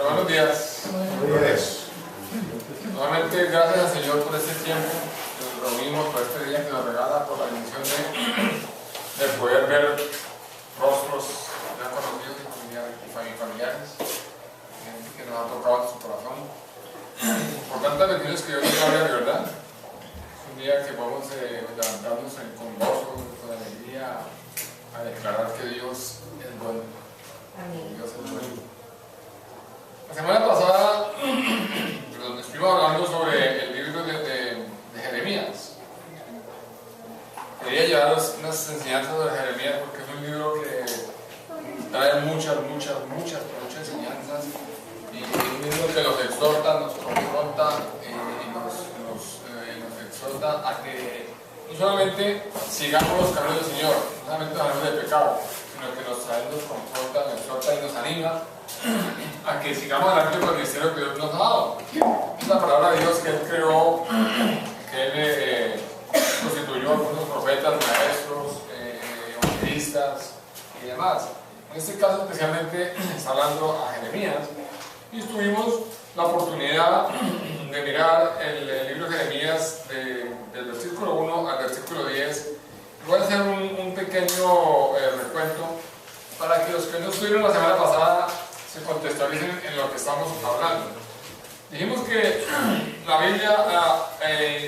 Bueno, buenos días. Buenos días. Nuevamente, gracias al Señor por este tiempo que nos reunimos, por este día que nos regala, por la bendición de poder ver rostros ya conocidos y familiares, gente que nos ha tocado en su corazón. Por tantas bendiciones que Dios nos da, de verdad. Es un día que podemos levantarnos con gozo, con alegría, a declarar que Dios es bueno. Amén. Dios es bueno. La semana pasada estuvimos hablando sobre el libro de Jeremías. Quería llevar unas enseñanzas de Jeremías porque es un libro que trae muchas enseñanzas y un libro que nos exhorta, nos confronta y nos exhorta a que no solamente sigamos los caminos del Señor, no solamente los caminos del pecado, sino que nos confronta, nos exhorta y nos anima a que sigamos adelante con el ministerio que Dios nos ha dado. Es la palabra de Dios que Él creó, que Él constituyó algunos profetas, maestros, evangelistas y demás. En este caso especialmente está hablando a Jeremías y tuvimos la oportunidad de mirar el libro de Jeremías del versículo 1 al versículo 10. Voy a hacer un pequeño recuento para que los que no estuvieron la semana pasada se contextualicen en lo que estamos hablando. Dijimos que la Biblia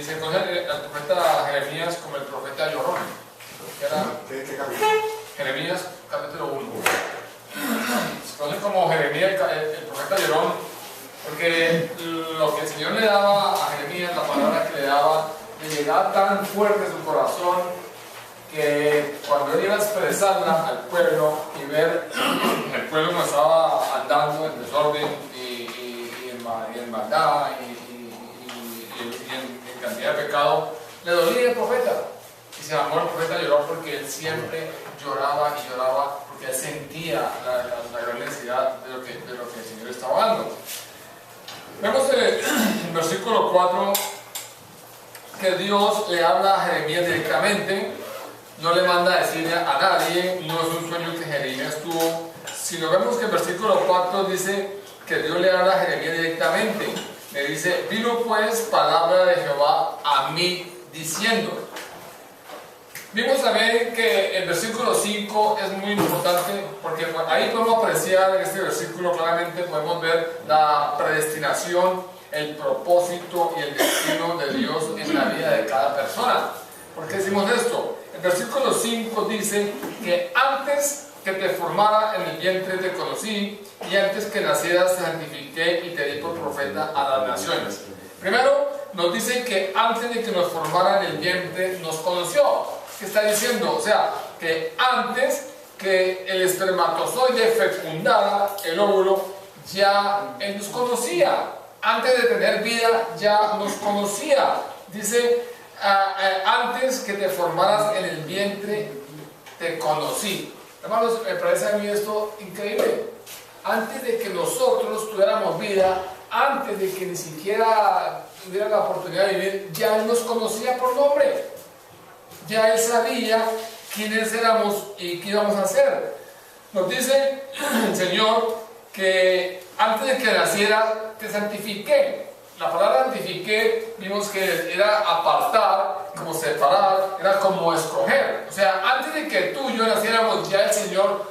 se conoce al profeta Jeremías como el profeta llorón, que era ¿Qué capítulo? Jeremías capítulo 1. Se conoce como Jeremías el profeta llorón porque lo que el Señor le daba a Jeremías, la palabra que le daba, le llegaba tan fuerte a su corazón que cuando él iba a expresarla al pueblo y ver el pueblo no estaba andando en desorden y en maldad y en cantidad de pecado, le dolía el profeta. Y se llamó el profeta lloró porque él siempre lloraba y lloraba porque él sentía la gran necesidad de lo que el Señor estaba dando. Vemos en el versículo 4 que Dios le habla a Jeremías directamente. No le manda a decirle a nadie, no es un sueño que Jeremías tuvo, sino vemos que el versículo 4 dice que Dios le habla a Jeremías directamente. Le dice, vino pues palabra de Jehová a mí diciendo. Vimos también que el versículo 5 es muy importante porque ahí podemos apreciar en este versículo claramente, podemos ver la predestinación, el propósito y el destino de Dios en la vida de cada persona. ¿Por qué decimos esto? El versículo 5 dice que antes que te formara en el vientre te conocí y antes que nacieras te santifiqué y te di por profeta a las naciones. Primero nos dice que antes de que nos formara en el vientre nos conoció. ¿Qué está diciendo? O sea, que antes que el espermatozoide fecundara el óvulo ya Él nos conocía. Antes de tener vida ya nos conocía. Dice, antes que te formaras en el vientre te conocí. Hermanos, me parece a mí esto increíble. Antes de que nosotros tuviéramos vida, antes de que ni siquiera tuviera la oportunidad de vivir, ya Él nos conocía por nombre. Ya Él sabía quiénes éramos y qué íbamos a hacer. Nos dice el Señor que antes de que naciera te santifiqué. La palabra santifiqué, vimos que era apartar, como separar, era como escoger. O sea, antes de que tú y yo naciéramos, ya el Señor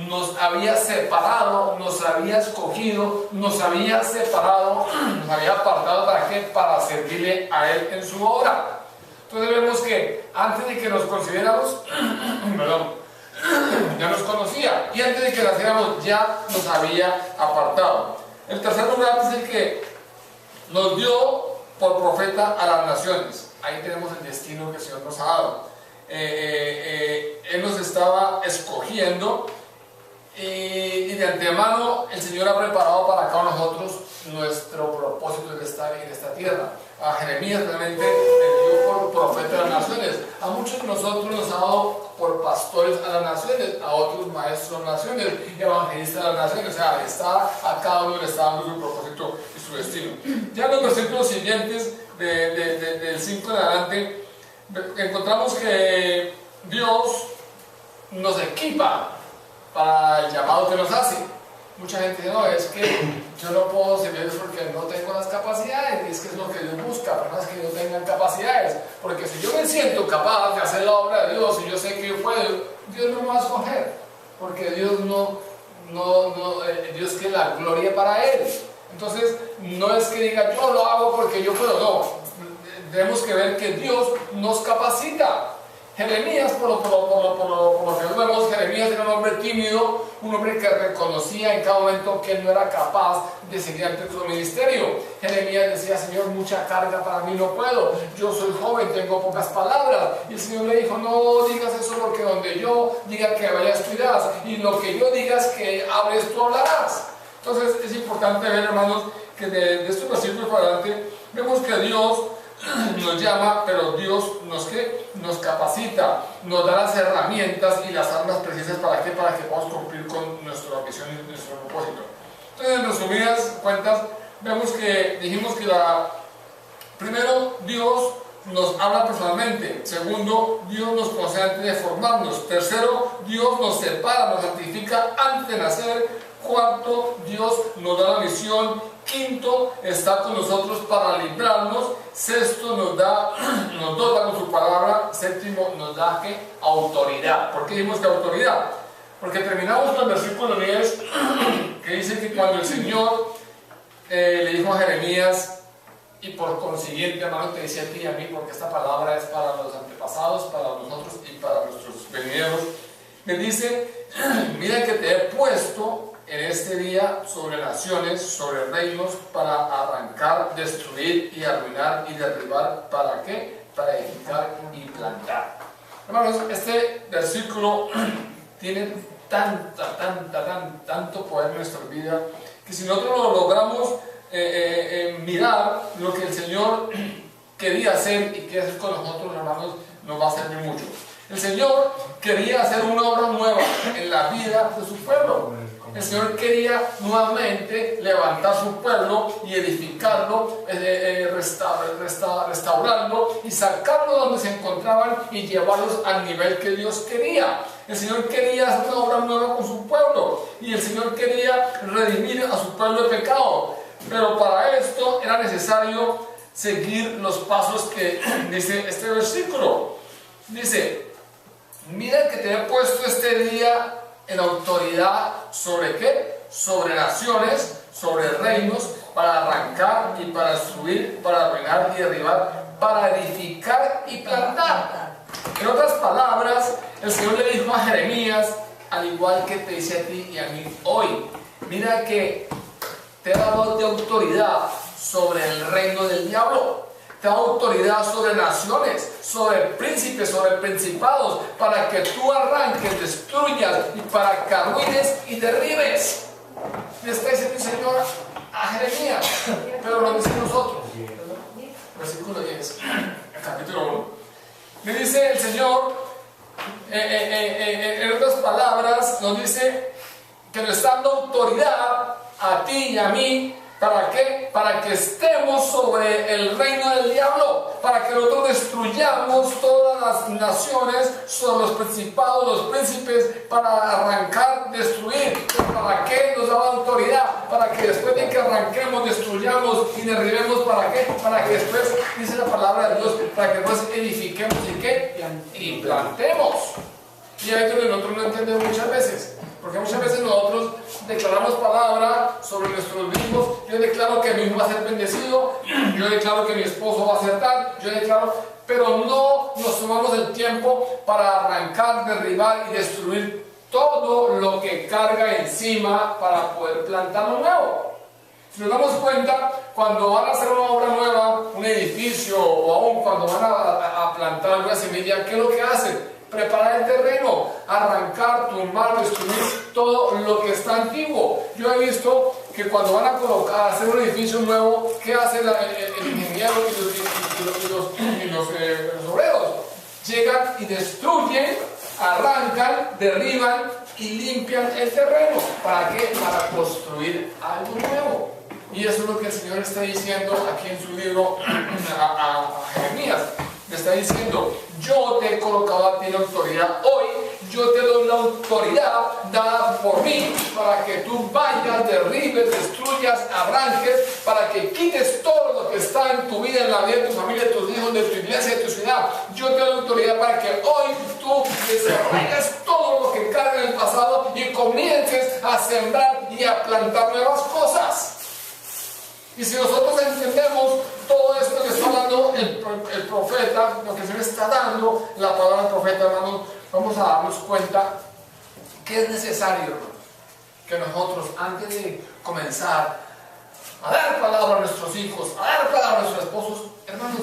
nos había separado, nos había escogido, nos había separado, nos había apartado. ¿Para qué? Para servirle a Él en su obra. Entonces vemos que antes de que nos consideráramos, ya nos conocía. Y antes de que naciéramos, ya nos había apartado. En tercer lugar dice que nos dio por profeta a las naciones. Ahí tenemos el destino que el Señor nos ha dado. Él nos estaba escogiendo y de antemano el Señor ha preparado para cada uno de nosotros nuestro propósito en esta tierra. A Jeremías realmente le dio por profeta a las naciones. A muchos de nosotros nos ha dado por pastores a las naciones, a otros maestros a las naciones, evangelistas a las naciones. O sea, a cada uno le está dando su propósito y su destino. Ya en los versículos siguientes, del 5 en adelante, encontramos que Dios nos equipa para el llamado que nos hace. mucha gente dice, no, es que yo no puedo servir porque no tengo las capacidades, y es que es lo que Dios busca, personas que no tengan capacidades, porque si yo me siento capaz de hacer la obra de Dios y yo sé que yo puedo, Dios no me va a escoger, porque Dios Dios quiere la gloria para Él. Entonces, no es que diga yo lo hago porque yo puedo, no, tenemos que ver que Dios nos capacita. Jeremías, por lo que vemos, Jeremías era un hombre tímido, un hombre que reconocía en cada momento que él no era capaz de seguir ante su ministerio. Jeremías decía, Señor, mucha carga para mí no puedo, yo soy joven, tengo pocas palabras. Y el Señor le dijo, no digas eso porque donde yo diga que vayas tú irás, y lo que yo digas que hables tú hablarás. Entonces es importante ver, hermanos, que de estos versículos para adelante vemos que Dios nos llama, pero Dios nos capacita, nos da las herramientas y las armas precisas para que podamos cumplir con nuestra misión y nuestro propósito. Entonces, en resumidas cuentas, vemos que dijimos que primero, Dios nos habla personalmente. Segundo, Dios nos conoce antes de formarnos. Tercero, Dios nos separa, nos santifica antes de nacer. Cuarto, Dios nos da la misión. Quinto, está con nosotros para librarnos. Sexto, nos dota con su palabra. Séptimo, nos da autoridad. ¿Por qué dijimos que autoridad? Porque terminamos con el versículo 10 que dice que cuando el Señor le dijo a Jeremías, y por consiguiente, hermano, te dice a ti y a mí, porque esta palabra es para los antepasados, para nosotros y para nuestros venideros, me dice, mira que te he puesto en este día sobre naciones, sobre reinos, para arrancar, destruir y arruinar y derribar. ¿Para qué? Para edificar y plantar. Hermanos, este versículo tiene tanto poder en nuestra vida, que si nosotros lo logramos mirar lo que el Señor quería hacer y quiere hacer con nosotros, hermanos, nos va a servir mucho. El Señor quería hacer una obra nueva en la vida de su pueblo. El Señor quería nuevamente levantar su pueblo y edificarlo, restaurarlo y sacarlo de donde se encontraban y llevarlos al nivel que Dios quería. El Señor quería hacer una obra nueva con su pueblo y el Señor quería redimir a su pueblo de pecado. Pero para esto era necesario seguir los pasos que dice este versículo. Dice, mira que te he puesto este día en autoridad sobre ¿qué? Sobre naciones, sobre reinos, para arrancar y para destruir, para arruinar y derribar, para edificar y plantar. En otras palabras, el Señor le dijo a Jeremías, al igual que te dice a ti y a mí hoy, mira que te he dado de autoridad sobre el reino del diablo. Te da autoridad sobre naciones, sobre príncipes, sobre principados, para que tú arranques, destruyas y para que arruines y derribes. Le está diciendo el Señor a Jeremías, pero lo dice nosotros. Versículo 10, capítulo 1. Me dice el Señor, en otras palabras, nos dice que nos está dando autoridad a ti y a mí. ¿Para qué? Para que estemos sobre el reino del diablo, para que nosotros destruyamos todas las naciones, sobre los principados, los príncipes, para arrancar, destruir. ¿Para qué nos da la autoridad? Para que después de que arranquemos, destruyamos y derribemos, ¿para qué? Para que después, dice la palabra de Dios, para que después edifiquemos y ¿qué? Y plantemos. Y ahí es donde nosotros no entendemos muchas veces. Porque muchas veces nosotros declaramos palabra sobre nuestros hijos. Yo declaro que mi hijo va a ser bendecido, yo declaro que mi esposo va a ser tal, yo declaro, pero no nos tomamos el tiempo para arrancar, derribar y destruir todo lo que carga encima para poder plantar lo nuevo. Si nos damos cuenta, cuando van a hacer una obra nueva, un edificio, o aún cuando van a plantar una semilla, ¿qué es lo que hacen? Preparar el terreno, arrancar, tumbar, destruir todo lo que está antiguo. Yo he visto que cuando van a hacer un edificio nuevo, ¿qué hace el ingeniero y los obreros? Llegan y destruyen, arrancan, derriban y limpian el terreno. ¿Para qué? Para construir algo nuevo. Y eso es lo que el Señor está diciendo aquí en su libro a Jeremías. me está diciendo, yo te he colocado a ti en autoridad hoy, yo te doy la autoridad dada por mí para que tú vayas, derribes, destruyas, arranques, para que quites todo lo que está en tu vida, en la vida de tu familia, de tus hijos, de tu iglesia, de tu ciudad. Yo te doy la autoridad para que hoy tú desarrolles todo lo que carga en el pasado y comiences a sembrar y a plantar nuevas cosas. Y si nosotros entendemos todo esto que está hablando el profeta, lo que se le está dando la palabra del profeta, hermanos, vamos a darnos cuenta que es necesario, hermanos, que nosotros, antes de comenzar a dar palabra a nuestros hijos, a dar palabra a nuestros esposos, hermanos,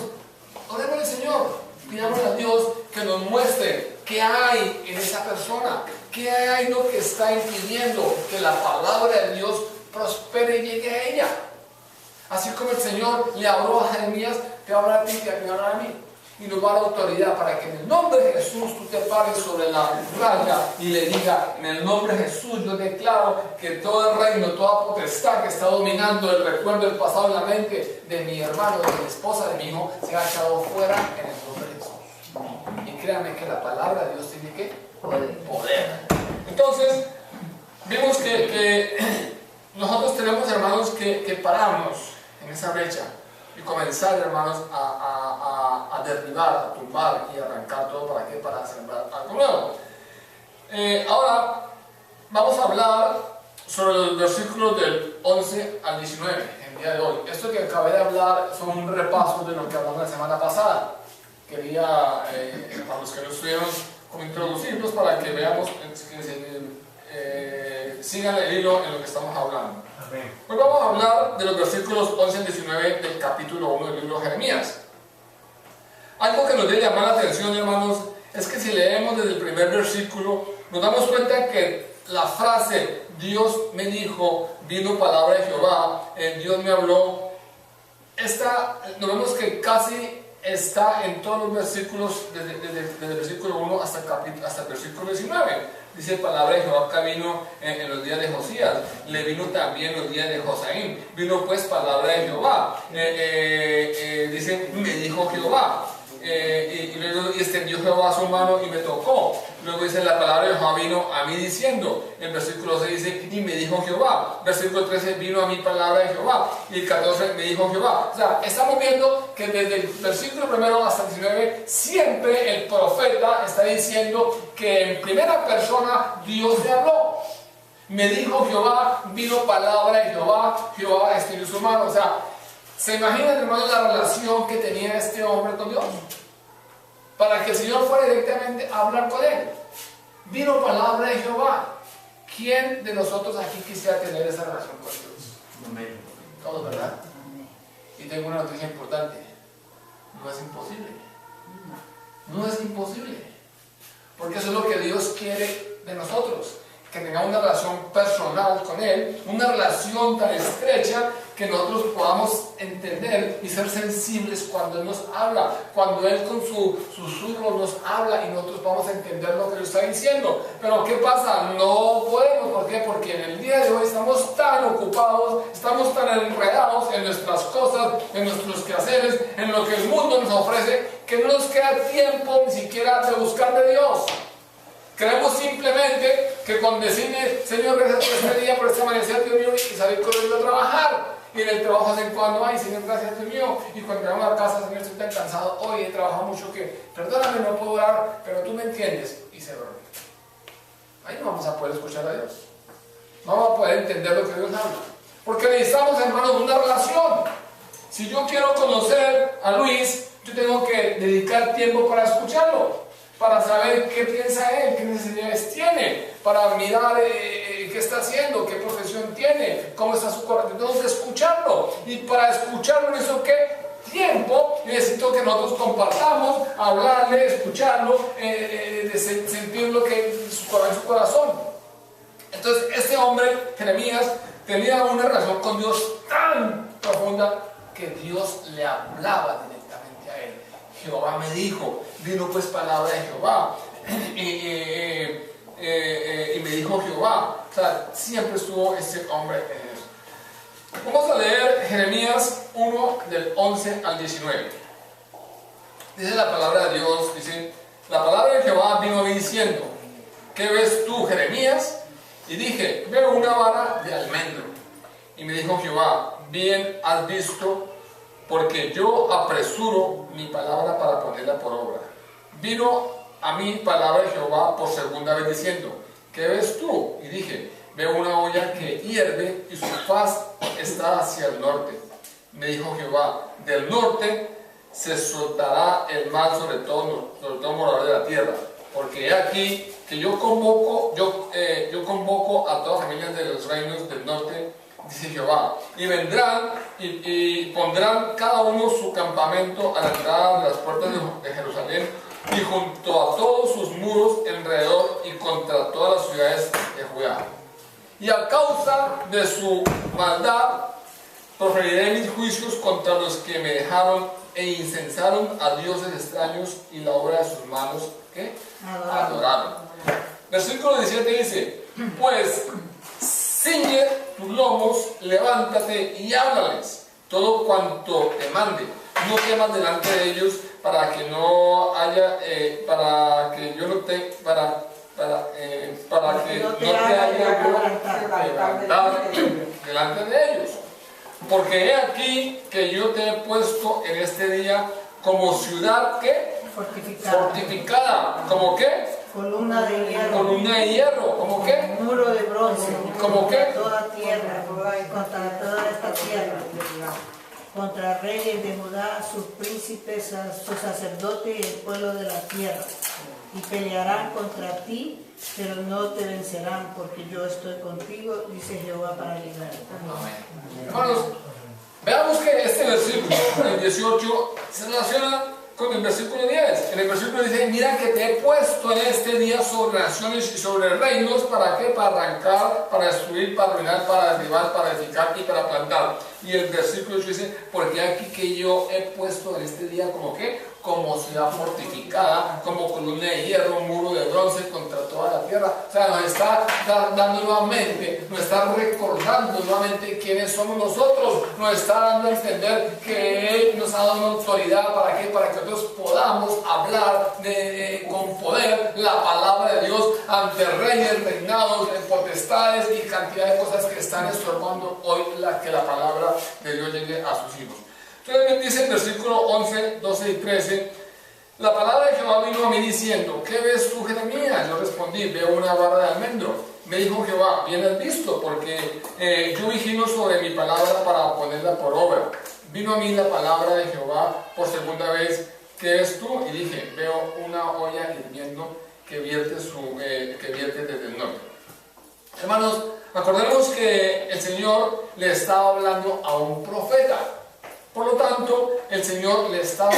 oremos al Señor, pidámosle a Dios que nos muestre qué hay en esa persona, qué hay lo que está impidiendo que la palabra de Dios prospere y llegue a ella. Así como el Señor le habló a Jeremías, te va a hablar a ti y te va a hablar a mí. Y nos va a dar autoridad para que en el nombre de Jesús tú te pares sobre la playa y le diga, en el nombre de Jesús yo declaro que todo el reino, toda potestad que está dominando el recuerdo del pasado en la mente de mi hermano, de mi esposa, de mi hijo, se ha echado fuera en el nombre de Jesús. Y créanme que la palabra de Dios tiene que poder. Entonces, vimos que nosotros tenemos, hermanos, que pararnos en esa brecha y comenzar, hermanos, a derribar, a tumbar y arrancar todo. ¿Para qué? Para sembrar algo nuevo. Ahora vamos a hablar sobre los versículos del 11 al 19 el día de hoy. Esto que acabé de hablar son un repaso de lo que hablamos la semana pasada. Quería, para los que no estuvieron, como introducirlos para que veamos, sigan el hilo en lo que estamos hablando. Hoy vamos a hablar de los versículos 11 al 19 del capítulo 1 del libro de Jeremías. Algo que nos debe llamar la atención, hermanos, es que si leemos desde el primer versículo, nos damos cuenta que la frase Dios me dijo, vino palabra de Jehová, Dios me habló, nos vemos que casi está en todos los versículos, desde el versículo 1 hasta el versículo 19. Dice palabra de Jehová que vino en los días de Josías, le vino también en los días de Josaín, vino pues palabra de Jehová, dice, me dijo Jehová, y luego extendió Jehová su mano y me tocó. Luego dice la palabra de Jehová vino a mí diciendo, en versículo 6 dice, y me dijo Jehová, versículo 13 vino a mí palabra de Jehová, y el 14 me dijo Jehová. O sea, estamos viendo que desde el versículo primero hasta el 19 siempre el profeta está diciendo que en primera persona Dios le habló. Me dijo Jehová, vino palabra de Jehová, Jehová extendió su mano. O sea, ¿se imaginan, hermanos, la relación que tenía este hombre con Dios? Para que el Señor fuera directamente a hablar con él. Vino palabra de Jehová. ¿Quién de nosotros aquí quisiera tener esa relación con Dios? Amén. Todos, ¿verdad? Y tengo una noticia importante. No es imposible. No es imposible. Porque eso es lo que Dios quiere de nosotros. Que tengamos una relación personal con Él, una relación tan estrecha que nosotros podamos entender y ser sensibles cuando Él nos habla, cuando Él con su susurro nos habla y nosotros vamos a entender lo que Él está diciendo. Pero ¿qué pasa? No podemos. ¿Por qué? Porque en el día de hoy estamos tan ocupados, estamos tan enredados en nuestras cosas, en nuestros quehaceres, en lo que el mundo nos ofrece, que no nos queda tiempo ni siquiera de buscar de Dios. Creemos simplemente que con decirle, Señor, gracias por este día, por este amanecer, Dios mío, y salir corriendo a trabajar. Y en el trabajo de vez en cuando, ay, Señor, gracias, Dios mío. Y cuando llegamos a casa, Señor, estoy tan cansado, hoy he trabajado mucho que, perdóname, no puedo orar, pero tú me entiendes. Y se duerme. Ahí no vamos a poder escuchar a Dios. No vamos a poder entender lo que Dios habla. Porque necesitamos, hermanos, una relación. Si yo quiero conocer a Luis, yo tengo que dedicar tiempo para escucharlo. Para saber qué piensa él, qué necesidades tiene, para mirar qué está haciendo, qué profesión tiene, cómo está su corazón, entonces escucharlo. Y para escucharlo necesito qué tiempo, necesito que nosotros compartamos, hablarle, escucharlo, sentir lo que en su corazón. Entonces este hombre, Jeremías, tenía una relación con Dios tan profunda que Dios le hablaba directamente a él. Jehová me dijo, vino pues palabra de Jehová, y me dijo Jehová. O sea, siempre estuvo ese hombre en eso. Vamos a leer Jeremías 1 del 11 al 19. Dice la palabra de Dios, dice, la palabra de Jehová vino a mí diciendo, ¿qué ves tú, Jeremías? Y dije, veo una vara de almendro. Y me dijo Jehová, bien has visto, porque yo apresuro mi palabra para ponerla por obra. Vino a mí palabra de Jehová por segunda vez diciendo, ¿qué ves tú? Y dije, veo una olla que hierve y su faz está hacia el norte. Me dijo Jehová, del norte se soltará el mal sobre todo morador de la tierra, porque he aquí que yo convoco a todas las familias de los reinos del norte, dice Jehová, y vendrán y pondrán cada uno su campamento a la entrada de las puertas de Jerusalén y junto a todos sus muros alrededor y contra todas las ciudades de Judá. Y a causa de su maldad proferiré mis juicios contra los que me dejaron e incensaron a dioses extraños y la obra de sus manos que adoraron. Versículo 17 dice, pues ciñe tus lomos, levántate y háblales todo cuanto te mande. No temas delante de ellos para que no haya, para que yo no te, para que no te haya levantar delante de ellos. Porque he aquí que yo te he puesto en este día como ciudad que fortificada. ¿Como qué? Columna de hierro. Columna de hierro. ¿Como qué? Muro de bronce. ¿Como qué? Toda tierra, contra toda esta tierra. Contra reyes de Judá, sus príncipes, sus sacerdotes y el pueblo de la tierra. Y pelearán contra ti, pero no te vencerán, porque yo estoy contigo, dice Jehová, para librarte. Amén. Hermanos, veamos que este versículo, el 18, se relaciona con el versículo 10. En el versículo dice, mira que te he puesto en este día sobre naciones y sobre reinos, ¿para qué? Para arrancar, para destruir, para arruinar, para derribar, para edificar y para plantar. Y el versículo 8 dice, porque aquí que yo he puesto en este día como qué, como ciudad fortificada, como columna de hierro, muro de bronce contra toda la tierra. O sea, nos está dando nuevamente, nos está recordando nuevamente quiénes somos nosotros, nos está dando a entender que Él nos ha dado una autoridad, ¿para qué? Para que nosotros podamos hablar con poder la palabra de Dios ante reyes, reinados, potestades y cantidad de cosas que están estorbando hoy que la palabra de Dios llegue a sus hijos. Entonces dice el versículo 11, 12 y 13, la palabra de Jehová vino a mí diciendo, ¿qué ves tú, Jeremías? Yo respondí, veo una vara de almendro. Me dijo Jehová, bien has visto, porque yo vigilo sobre mi palabra para ponerla por obra. Vino a mí la palabra de Jehová por segunda vez, ¿qué ves tú? Y dije, veo una olla hirviendo que vierte desde el norte. Hermanos, acordemos que el Señor le estaba hablando a un profeta. Por lo tanto, el Señor le estaba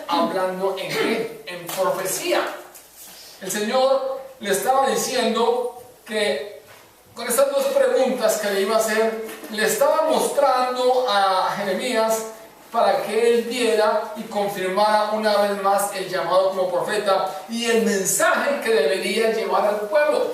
hablando ¿en qué? En profecía. El Señor le estaba diciendo que con estas dos preguntas que le iba a hacer, le estaba mostrando a Jeremías para que él diera y confirmara una vez más el llamado como profeta y el mensaje que debería llevar al pueblo.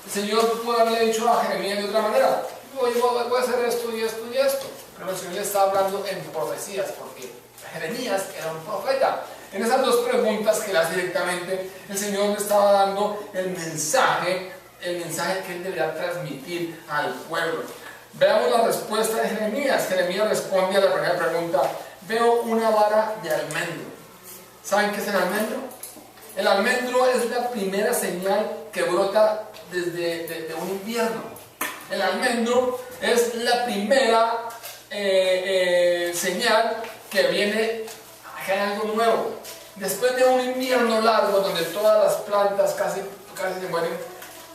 El Señor puede haberle dicho a Jeremías de otra manera, voy a hacer esto y esto y esto. Pero el Señor le está hablando en profecías, porque Jeremías era un profeta. En esas dos preguntas que le hace directamente, el Señor le estaba dando el mensaje que él debería transmitir al pueblo. Veamos la respuesta de Jeremías. Jeremías responde a la primera pregunta, veo una vara de almendro. ¿Saben qué es el almendro? El almendro es la primera señal que brota desde un invierno. El almendro es la primera señal que viene a que hay algo nuevo. Después de un invierno largo donde todas las plantas casi se mueren,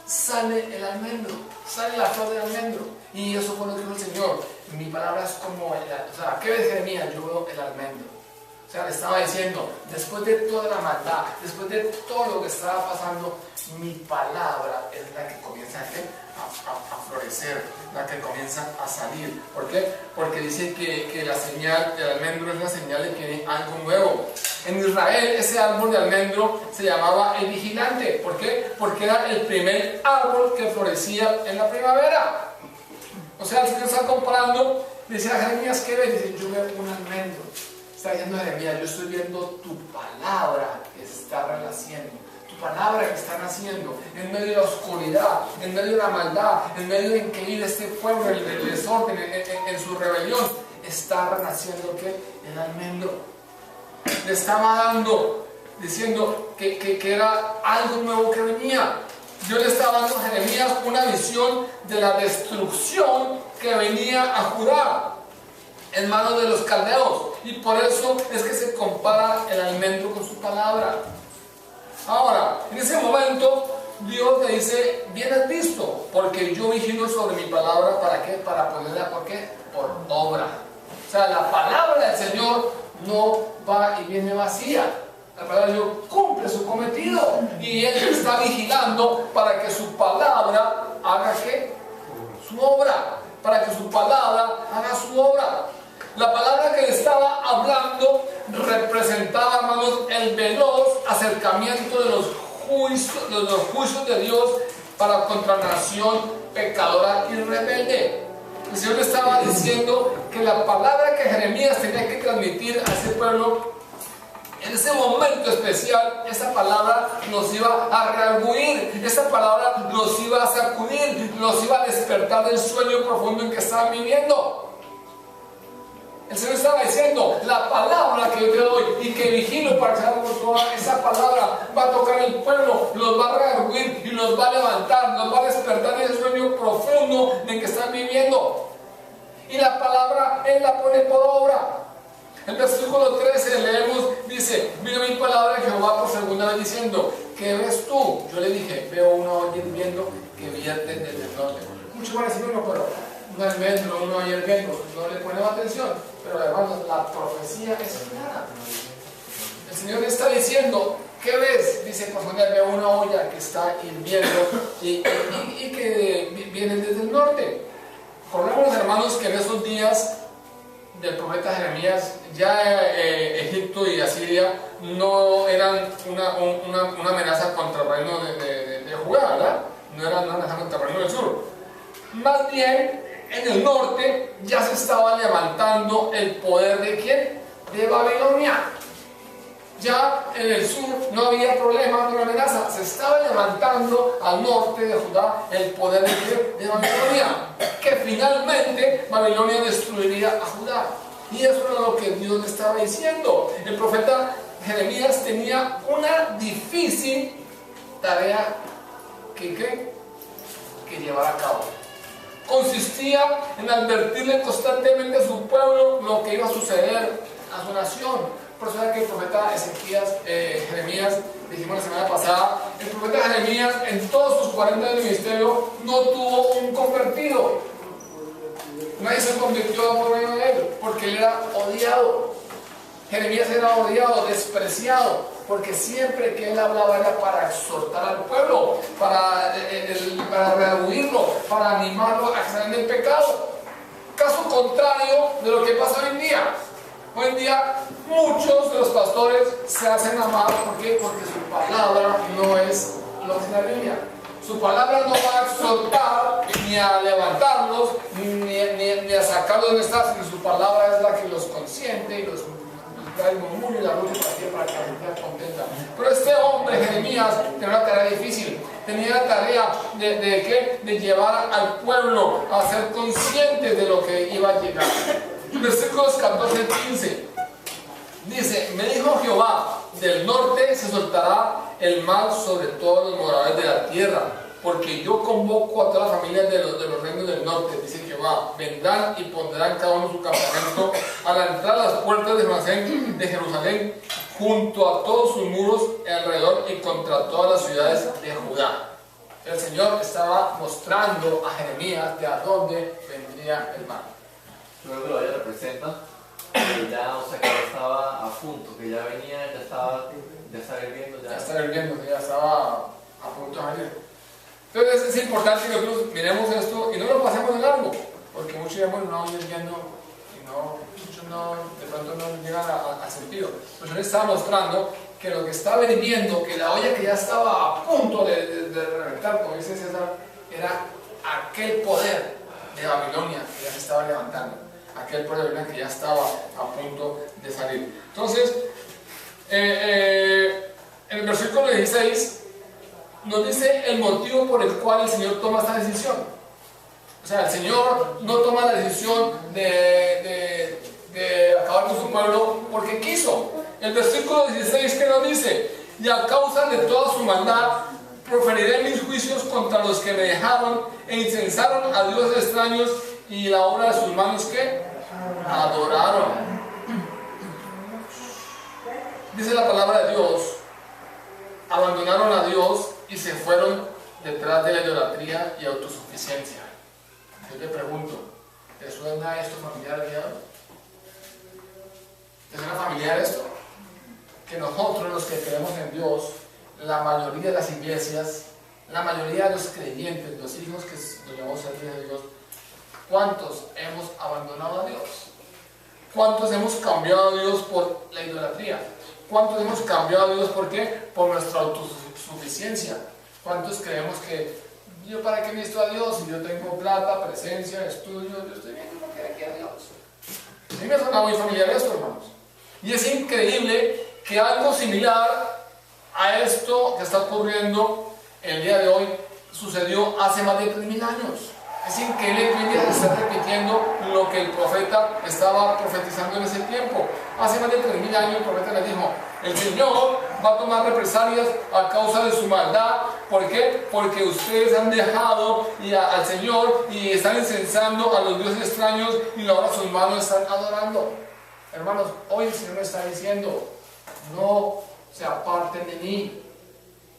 sale el almendro, sale la flor del almendro. Y eso fue lo que dijo el Señor. Mi palabra es como ¿qué ves, Jeremías? Yo veo el almendro. O sea, le estaba diciendo, después de toda la maldad, después de todo lo que estaba pasando, mi palabra es la que comienza a florecer, la que comienza a salir. ¿Por qué? Porque dice que la señal del almendro es la señal de que hay algo nuevo. En Israel ese árbol de almendro se llamaba el vigilante. ¿Por qué? Porque era el primer árbol que florecía en la primavera. O sea, el Señor está comparando, dice a Jeremías, ¿qué ves? Dice, yo veo un almendro. Está diciendo Jeremías, yo estoy viendo tu palabra que se está renaciendo, tu palabra que está naciendo en medio de la oscuridad, en medio de la maldad, en medio de que vive este pueblo, el desorden, en su rebelión. Está renaciendo que el almendro le estaba dando, diciendo que era algo nuevo que venía. Dios le estaba dando a Jeremías una visión de la destrucción que venía a Judá en manos de los caldeos, y por eso es que se compara el almendro con su palabra. Ahora, en ese momento Dios le dice, bien has visto, porque yo vigilo sobre mi palabra. ¿Para qué? Para ponerla, ¿por qué? Por obra. O sea, la palabra del Señor no va y viene vacía. La palabra de Dios cumple su cometido, y Él está vigilando para que su palabra haga ¿qué? Su obra, para que su palabra haga su obra. La palabra que le estaba hablando representaba, hermanos, el veloz acercamiento de los juicios de Dios para contra la nación pecadora y rebelde. El Señor le estaba diciendo que la palabra que Jeremías tenía que transmitir a ese pueblo, en ese momento especial, esa palabra los iba a reargüir, esa palabra los iba a sacudir, los iba a despertar del sueño profundo en que estaban viviendo. El Señor estaba diciendo, la palabra que yo te doy y que vigilo para que se haga toda esa palabra va a tocar el pueblo, los va a reargüir y los va a levantar, los va a despertar del sueño profundo en que están viviendo. Y la palabra Él la pone por obra. El versículo 13 leemos, dice, vino mi palabra de Jehová por segunda vez diciendo, ¿qué ves tú? Yo le dije, veo una olla hirviendo que vierte desde el norte. Muchos van a decir, bueno, pero un almendro, una olla hirviendo, no le ponemos atención. Pero además la profecía es clara. El Señor está diciendo, ¿qué ves? Dice, por segunda vez veo una olla que está hirviendo y que viene desde el norte. Recordemos, hermanos, que en esos días del profeta Jeremías, ya Egipto y Asiria no eran una amenaza contra el reino de Judá, ¿verdad? No eran una amenaza contra el reino del sur. Más bien, en el norte ya se estaba levantando el poder ¿de quién? De Babilonia. Ya en el sur no había problema, no había amenaza. Se estaba levantando al norte de Judá el poder de Babilonia, que finalmente Babilonia destruiría a Judá. Y eso era lo que Dios le estaba diciendo. El profeta Jeremías tenía una difícil tarea que llevar a cabo. Consistía en advertirle constantemente a su pueblo lo que iba a suceder a su nación. Por eso es que el profeta Jeremías, dijimos la semana pasada, el profeta Jeremías en todos sus 40 años de ministerio no tuvo un convertido. Nadie se convirtió por medio de él, porque él era odiado. Jeremías era odiado, despreciado, porque siempre que él hablaba era para exhortar al pueblo, para redarguirlo, para animarlo a que salgan del pecado. Caso contrario de lo que pasa hoy en día. Hoy en día muchos de los pastores se hacen amar. ¿Por qué? Porque su palabra no es lo que es la Biblia. Su palabra no va a exhortar, ni a levantarlos, ni a sacarlos de donde están, sino su palabra es la que los consiente y los trae el murmullo y la lucha para que la gente esté contenta. Pero este hombre, Jeremías, tenía una tarea difícil. Tenía la tarea de llevar al pueblo a ser conscientes de lo que iba a llegar. Versículos 14 y 15 dice, me dijo Jehová, del norte se soltará el mal sobre todos los moradores de la tierra, porque yo convoco a todas las familias de los reinos del norte, dice Jehová, vendrán y pondrán cada uno su campamento a la entrada de las puertas de Jerusalén, junto a todos sus muros alrededor y contra todas las ciudades de Judá. El Señor estaba mostrando a Jeremías de a dónde vendría el mal. Luego lo ella representa que ya, o sea, que ya estaba a punto, que ya venía, ya estaba hirviendo. Ya estaba a punto de venir. Entonces es importante que nosotros miremos esto y no lo pasemos de largo, porque muchos digamos, no, hirviendo, y muchos de pronto no llegan a sentido. Pues yo les estaba mostrando que lo que estaba hirviendo, que la olla que ya estaba a punto de reventar, como dice César, era aquel poder de Babilonia que ya se estaba levantando. aquel pueblo de Babilonia que ya estaba a punto de salir. Entonces, en el versículo 16 nos dice el motivo por el cual el Señor toma esta decisión. O sea, el Señor no toma la decisión de acabar con su pueblo porque quiso. El versículo 16 que nos dice: y a causa de toda su maldad proferiré mis juicios contra los que me dejaron e incensaron a dioses extraños, y la obra de sus manos que adoraron. Dice la palabra de Dios: abandonaron a Dios y se fueron detrás de la idolatría y autosuficiencia. Yo te pregunto, ¿te suena esto familiar al día de hoy? ¿Te suena familiar esto? Que nosotros, los que creemos en Dios, la mayoría de las iglesias, la mayoría de los creyentes, los hijos que nos llamamos a Dios, ¿cuántos hemos abandonado a Dios? ¿Cuántos hemos cambiado a Dios por la idolatría? ¿Cuántos hemos cambiado a Dios por qué? Por nuestra autosuficiencia. ¿Cuántos creemos que yo para qué necesito a Dios si yo tengo plata, presencia, estudio, yo estoy bien, ¿por qué aquí a Dios? A mí me suena muy familiar esto, hermanos. Y es increíble que algo similar a esto que está ocurriendo el día de hoy sucedió hace más de 3000 años. Es increíble que hoy día se está repitiendo lo que el profeta estaba profetizando en ese tiempo. Hace más de 3000 años el profeta le dijo: el Señor va a tomar represalias a causa de su maldad. ¿Por qué? Porque ustedes han dejado al Señor y están incensando a los dioses extraños, y ahora sus manos están adorando. Hermanos, hoy el Señor está diciendo: no se aparten de mí.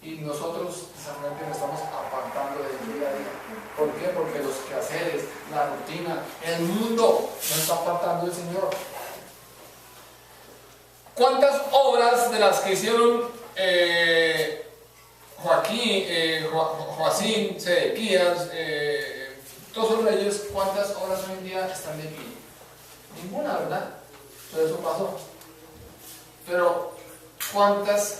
Y nosotros precisamente nos estamos apartando del día a día. ¿Por qué? Porque los quehaceres, la rutina, el mundo nos está apartando del Señor. ¿Cuántas obras de las que hicieron Joacín, Sedequías, todos los reyes, cuántas obras hoy en día están de pie? Ninguna, ¿verdad? Todo eso pasó. Pero ¿cuántas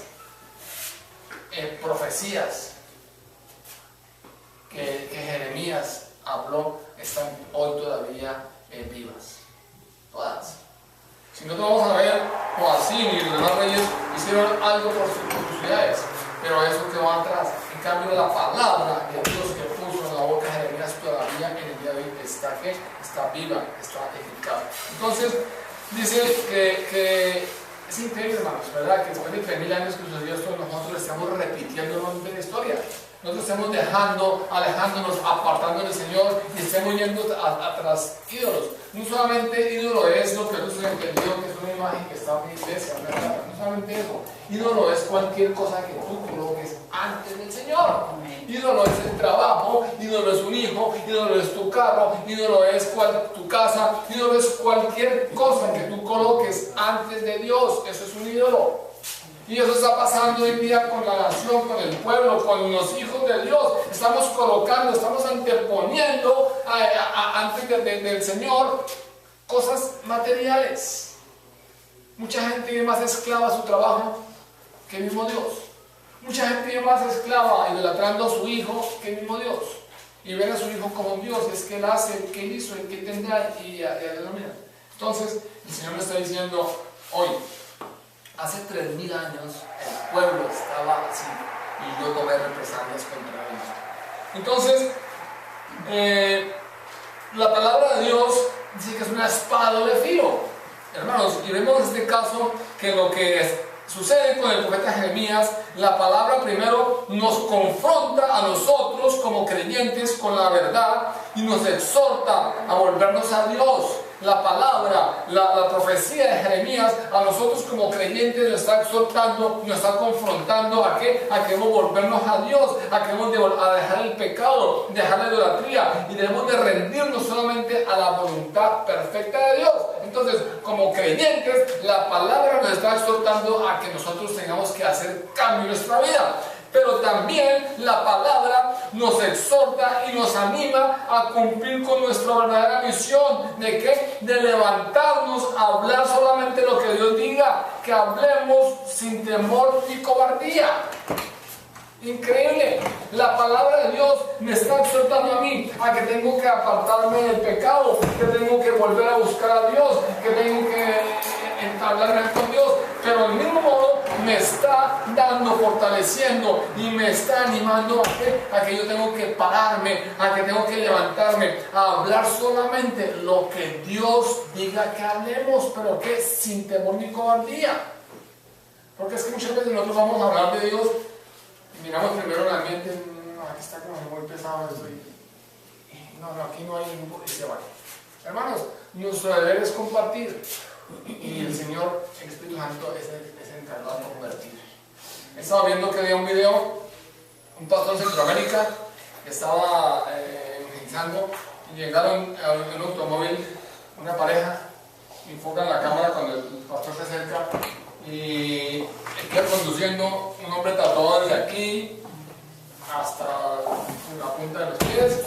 profecías que Jeremías habló están hoy todavía vivas? Todas. Si no, vamos a ver, Joacín y los demás reyes hicieron algo por sus ciudades, pero eso quedó atrás. En cambio, la palabra de Dios que puso en la boca de Jeremías todavía en el día de hoy está viva, está eficaz. Entonces, dice que es increíble, hermanos, ¿verdad? Que después de 3000 años que sucedió esto, nosotros estamos repitiendo nuevamente la historia. Nosotros estamos alejándonos, apartando del Señor, y estamos yendo atrás ídolos. No solamente ídolo es lo que nosotros entendido que es una imagen que está en la iglesia, ¿verdad? No solamente eso. Ídolo es cualquier cosa que tú coloques antes del Señor. Ídolo es el trabajo, ídolo es un hijo, ídolo es tu carro, ídolo es tu casa, ídolo es cualquier cosa que tú coloques antes de Dios. Eso es un ídolo. Y eso está pasando hoy en día con la nación, con el pueblo, con los hijos de Dios. Estamos colocando, estamos anteponiendo antes del Señor cosas materiales. Mucha gente vive más esclava a su trabajo que el mismo Dios. Mucha gente vive más esclava idolatrando a su hijo que el mismo Dios. Y ven a su hijo como un Dios. Es que él hace, el que él hizo, el que tendrá, y a denominar. Entonces, el Señor me está diciendo hoy: hace 3000 años el pueblo estaba así, y yo tomé represalias contra ellos. Entonces, la palabra de Dios dice que es una espada de doble filo, hermanos, y vemos en este caso que lo que sucede con el profeta Jeremías, la palabra primero nos confronta a nosotros como creyentes con la verdad y nos exhorta a volvernos a Dios. La palabra, la profecía de Jeremías a nosotros como creyentes nos está exhortando, nos está confrontando a que debemos volvernos a Dios, a que debemos a dejar el pecado, dejar la idolatría, y debemos de rendirnos solamente a la voluntad perfecta de Dios. Entonces, como creyentes, la palabra nos está exhortando a que nosotros tengamos que hacer cambio en nuestra vida. Pero también la palabra nos exhorta y nos anima a cumplir con nuestra verdadera misión. ¿De qué? De levantarnos a hablar solamente lo que Dios diga, que hablemos sin temor ni cobardía. Increíble, la palabra de Dios me está exhortando a mí a que tengo que apartarme del pecado, que tengo que volver a buscar a Dios, que tengo que entablar con Dios, pero del mismo modo me está dando, fortaleciendo y me está animando a que yo tengo que pararme, a que tengo que levantarme, a hablar solamente lo que Dios diga que hablemos, pero que sin temor ni cobardía. Porque es que muchas veces nosotros vamos a hablar de Dios y miramos primero el ambiente, no, aquí está como muy pesado esto no, aquí no hay ningún, y se va. Hermanos, nuestro deber es compartir y el Señor, el Espíritu Santo es el encargado de convertir. Estaba viendo que había un video, un pastor en Centroamérica que estaba evangelizando y llegaron en un automóvil una pareja, enfocan la cámara cuando el pastor se acerca y queda conduciendo un hombre tatuado desde aquí hasta la punta de los pies.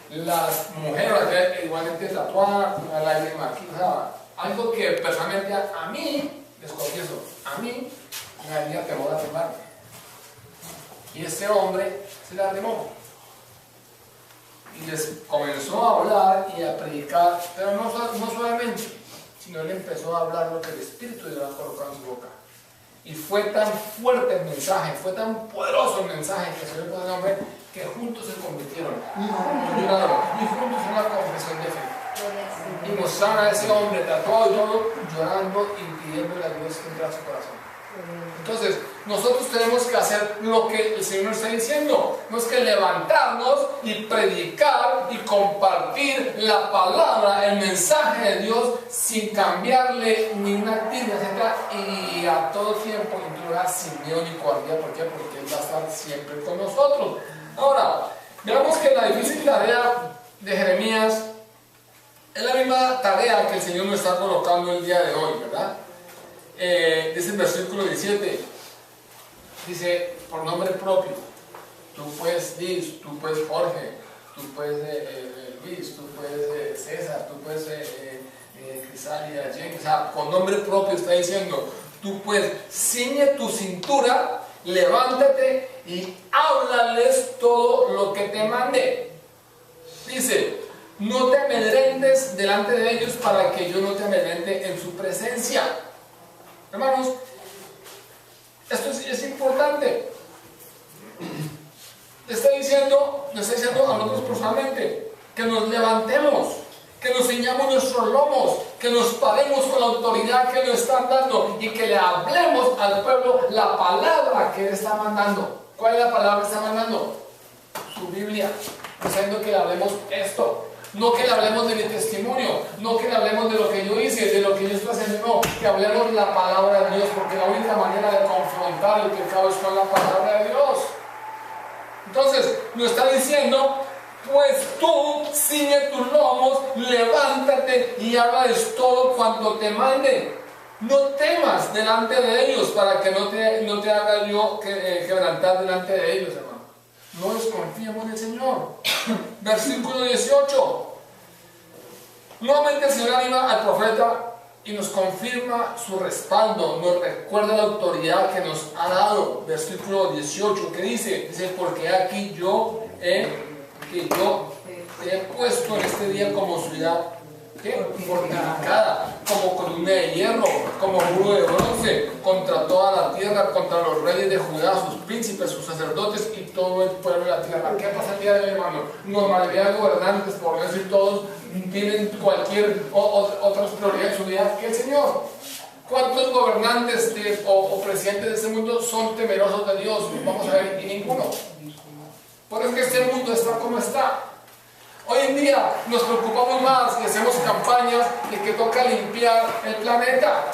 Las mujeres igualmente tatuadas, una lágrima aquí, o sea, algo que personalmente a mí, les confieso, a mí me haría temor a firmarme. Y este hombre se le arrimó y les comenzó a hablar y a predicar, pero no solamente, sino él empezó a hablar lo que el Espíritu de Dios colocó en su boca. Y fue tan fuerte el mensaje, fue tan poderoso el mensaje que se le puso al hombre que juntos se convirtieron y juntos una confesión de fe. Y mostraron a ese hombre tatuado y todo llorando y pidiéndole a Dios que entrara a su corazón. Entonces, nosotros tenemos que hacer lo que el Señor nos está diciendo. No es que levantarnos y predicar y compartir la palabra, el mensaje de Dios sin cambiarle ni una tilde, etc. Y a todo tiempo incluirá sin miedo ni cobardía. ¿Por qué? Porque Él va a estar siempre con nosotros. Ahora, veamos que la difícil tarea de Jeremías es la misma tarea que el Señor nos está colocando el día de hoy, ¿verdad? Dice el versículo 17, dice, por nombre propio, tú puedes Liz, tú puedes Jorge, tú puedes Luis, tú puedes César, tú puedes Crisalia, James, o sea, con nombre propio está diciendo, tú puedes, ciñe tu cintura, levántate y háblales todo lo que te mande. Dice, no te amedrentes delante de ellos para que yo no te amedrente en su presencia. Hermanos, esto es importante. Nos está diciendo a nosotros personalmente que nos levantemos, que nos ciñamos nuestros lomos, que nos paremos con la autoridad que nos están dando y que le hablemos al pueblo la palabra que Él está mandando. ¿Cuál es la palabra que está mandando? Su Biblia. Diciendo que le hablemos esto. No que le hablemos de mi testimonio, no que le hablemos de lo que yo hice, de lo que yo estoy haciendo, no, que hablemos la palabra de Dios, porque la única manera de confrontar el pecado es con la palabra de Dios. Entonces, nos está diciendo, pues tú ciñe tus lomos, levántate y háblales todo cuanto te mande. No temas delante de ellos para que no te haga yo quebrantar delante de ellos, hermano. No desconfiemos en el Señor. Versículo 18. Nuevamente el Señor anima al profeta y nos confirma su respaldo, nos recuerda la autoridad que nos ha dado. Versículo 18, que dice, porque aquí yo te he puesto en este día como ciudad fortificada, como columna de hierro, como muro de bronce, contra toda la tierra, contra los reyes de Judá, sus príncipes, sus sacerdotes y todo el pueblo de la tierra. ¿Qué pasa el día de hoy, hermano? La mayoría de gobernantes, por no decir todos, tienen cualquier otras prioridades en su vida que el Señor. ¿Cuántos gobernantes o presidentes de este mundo son temerosos de Dios? Vamos a ver, y ninguno. Por eso es que este mundo está como está. Hoy en día nos preocupamos más y hacemos campañas de que toca limpiar el planeta,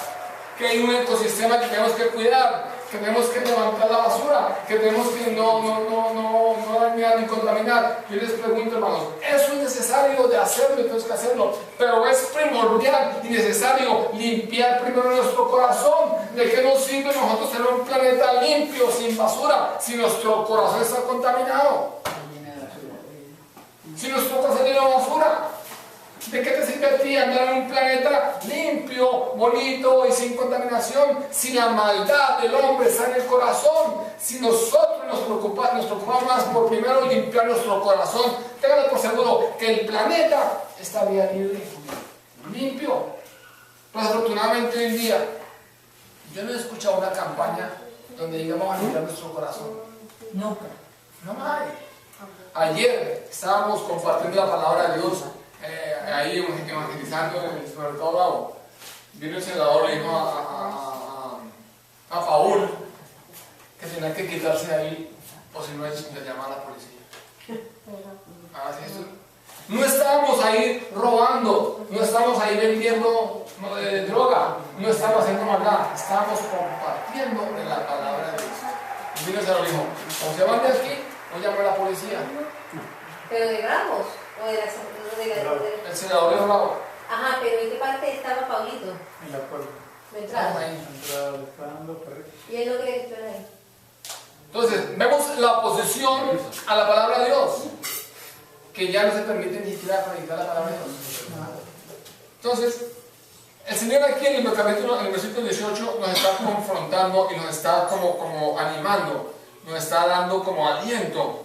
que hay un ecosistema que tenemos que cuidar, que tenemos que levantar la basura, que tenemos que no dañar ni contaminar. Yo les pregunto, hermanos, eso es necesario de hacerlo y tenemos que hacerlo, pero es primordial y necesario limpiar primero nuestro corazón. ¿De qué nos sirve nosotros tener un planeta limpio, sin basura, si nuestro corazón está contaminado? Si nuestro corazón tiene basura, ¿de qué te sirve a ti andar en un planeta limpio, bonito y sin contaminación? Si la maldad del hombre está en el corazón, si nosotros nos preocupamos más por primero limpiar nuestro corazón, ténganlo por seguro que el planeta está bien Pues afortunadamente hoy en día, yo no he escuchado una campaña donde digamos a limpiar nuestro corazón. Nunca. No hay. Ayer estábamos compartiendo la palabra de Dios, ahí evangelizando en el supermercado Bravo. Vino el senador, le dijo a Paul que tenía que quitarse de ahí, o si no, le llamaba a la policía. No estábamos ahí robando, no estábamos ahí vendiendo droga, no estábamos haciendo maldad, estábamos compartiendo en la palabra de Dios. Y vino el senador y dijo, como se van de aquí, no llamó a la policía. ¿Pero de Bravos? ¿O de la El senador de Bravo. Ajá, pero ¿en qué parte estaba Paulito? En la puerta. ¿La entrada? Ahí. Entrada, está dando perrito. ¿Y él no cree que estuviera ahí? Entonces, vemos la oposición a la palabra de Dios, que ya no se permite ni siquiera predicar la palabra de Dios. Entonces, el Señor aquí en el capítulo, en el versículo 18, nos está confrontando y nos está como animando, nos está dando como aliento,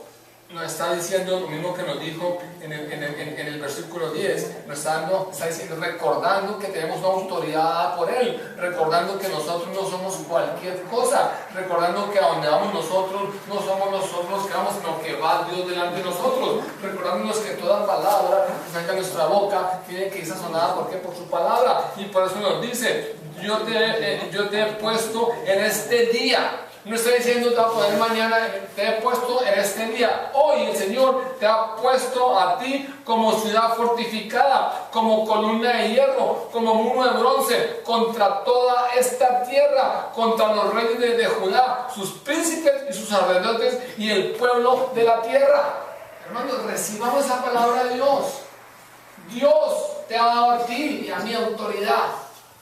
nos está diciendo lo mismo que nos dijo en el versículo 10, nos está diciendo, recordando que tenemos una autoridad dada por Él, recordando que nosotros no somos cualquier cosa, recordando que a donde vamos nosotros, no somos nosotros los que vamos, sino que va Dios delante de nosotros, recordándonos que toda palabra que salga de nuestra boca tiene que ir sazonada, ¿por qué? Por su palabra, y por eso nos dice, yo te he puesto en este día. No estoy diciendo te va a poner mañana, te he puesto en este día. Hoy el Señor te ha puesto a ti como ciudad fortificada, como columna de hierro, como muro de bronce, contra toda esta tierra, contra los reyes de Judá, sus príncipes y sus sacerdotes y el pueblo de la tierra. Hermanos, recibamos esa palabra de Dios. Dios te ha dado a ti y a mi autoridad.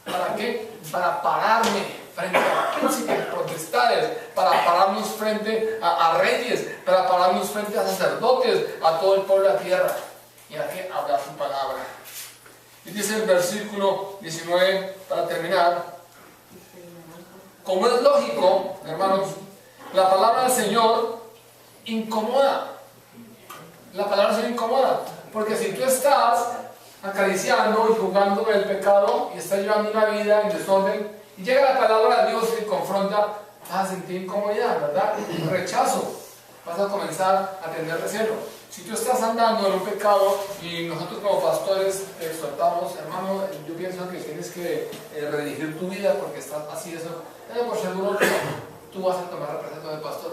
¿Para qué? Para pararme frente a príncipes, potestades, para pararnos frente a reyes, para pararnos frente a sacerdotes, a todo el pueblo de la tierra. Y a que habla su palabra. Y dice el versículo 19, para terminar, como es lógico, hermanos, la palabra del Señor incomoda. La palabra del Señor incomoda, porque si tú estás acariciando y jugando con el pecado y estás llevando una vida en desorden, y llega la palabra de Dios y te confronta, vas a sentir incomodidad, ¿verdad? Rechazo, vas a comenzar a tener recelo. Si tú estás andando en un pecado y nosotros como pastores te exhortamos, hermano, yo pienso que tienes que redirigir tu vida porque estás así, eso, pero por seguro que tú vas a tomar representación del pastor.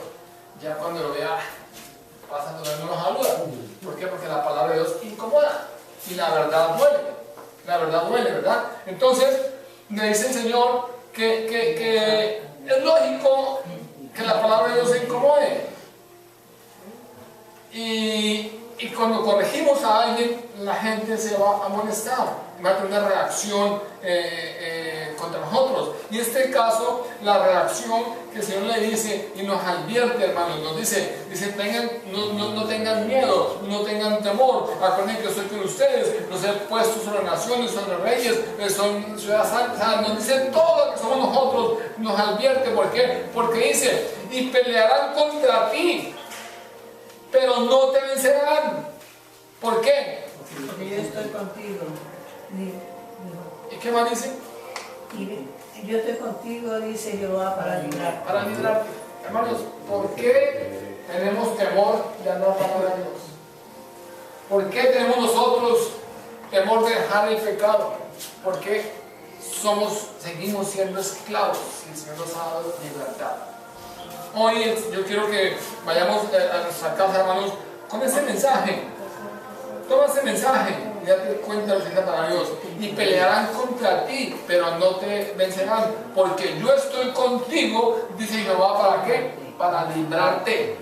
Ya cuando lo vea, vas a tomar una jalura. ¿Por qué? Porque la palabra de Dios incomoda y la verdad duele. La verdad duele, ¿verdad? Entonces, me dice el Señor que es lógico que la palabra de Dios se incomode. Y cuando corregimos a alguien, la gente se va a molestar, va a tener una reacción contra nosotros. Y en este caso, la reacción que el Señor le dice y nos advierte, hermanos, nos dice no tengan miedo, no tengan temor. Acuérdense que yo estoy con ustedes, los he puesto sobre naciones, sobre reyes, son ciudades santas. Nos dice todo lo que somos nosotros, nos advierte. ¿Por qué? Porque dice, y pelearán contra ti, pero no te vencerán. ¿Por qué? Porque yo estoy contigo. ¿Y qué más dice? Y yo estoy contigo, dice Jehová, para librarte. Para librarte. Hermanos, ¿por qué tenemos temor de andar la palabra de Dios? ¿Por qué tenemos nosotros temor de dejar el pecado? ¿Por qué seguimos siendo esclavos si el Señor nos ha dado libertad? Hoy yo quiero que vayamos a nuestra casa, hermanos, con ese mensaje. Toma ese mensaje y date cuenta de lo que dice para Dios. Y pelearán contra ti, pero no te vencerán. Porque yo estoy contigo, dice Jehová, ¿para qué? Para librarte.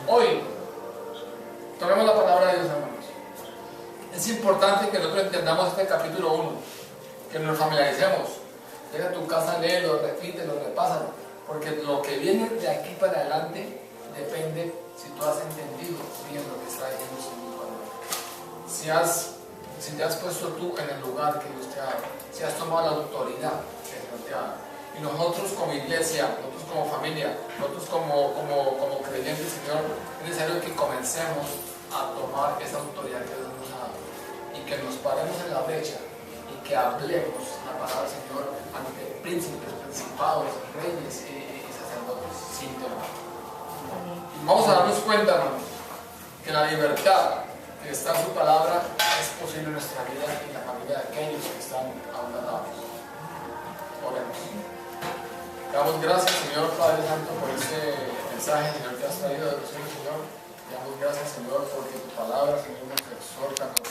Hoy, tomemos la palabra de Dios, hermanos. Es importante que nosotros entendamos este capítulo 1, que nos familiaricemos. Llega a tu casa, léelo, repítelo, repásalo. Porque lo que viene de aquí para adelante depende si tú has entendido bien lo que está diciendo el Señor. Si te has puesto tú en el lugar que Dios te ha dado, si has tomado la autoridad que Dios te ha dado. Y nosotros como iglesia, nosotros como familia, nosotros como creyentes, Señor, es necesario que comencemos a tomar esa autoridad que Dios nos ha dado y que nos paremos en la brecha y que hablemos la palabra del Señor ante príncipes, principados, reyes y sacerdotes sin temor. Y vamos a darnos cuenta, hermano, que la libertad que está en su palabra es posible en nuestra vida y en la familia de aquellos que están aún atados. Oremos. Damos gracias, Señor Padre Santo, por este mensaje, Señor, que has traído de tu Señor. Damos gracias, Señor, porque tu palabra, Señor, nos exhorta.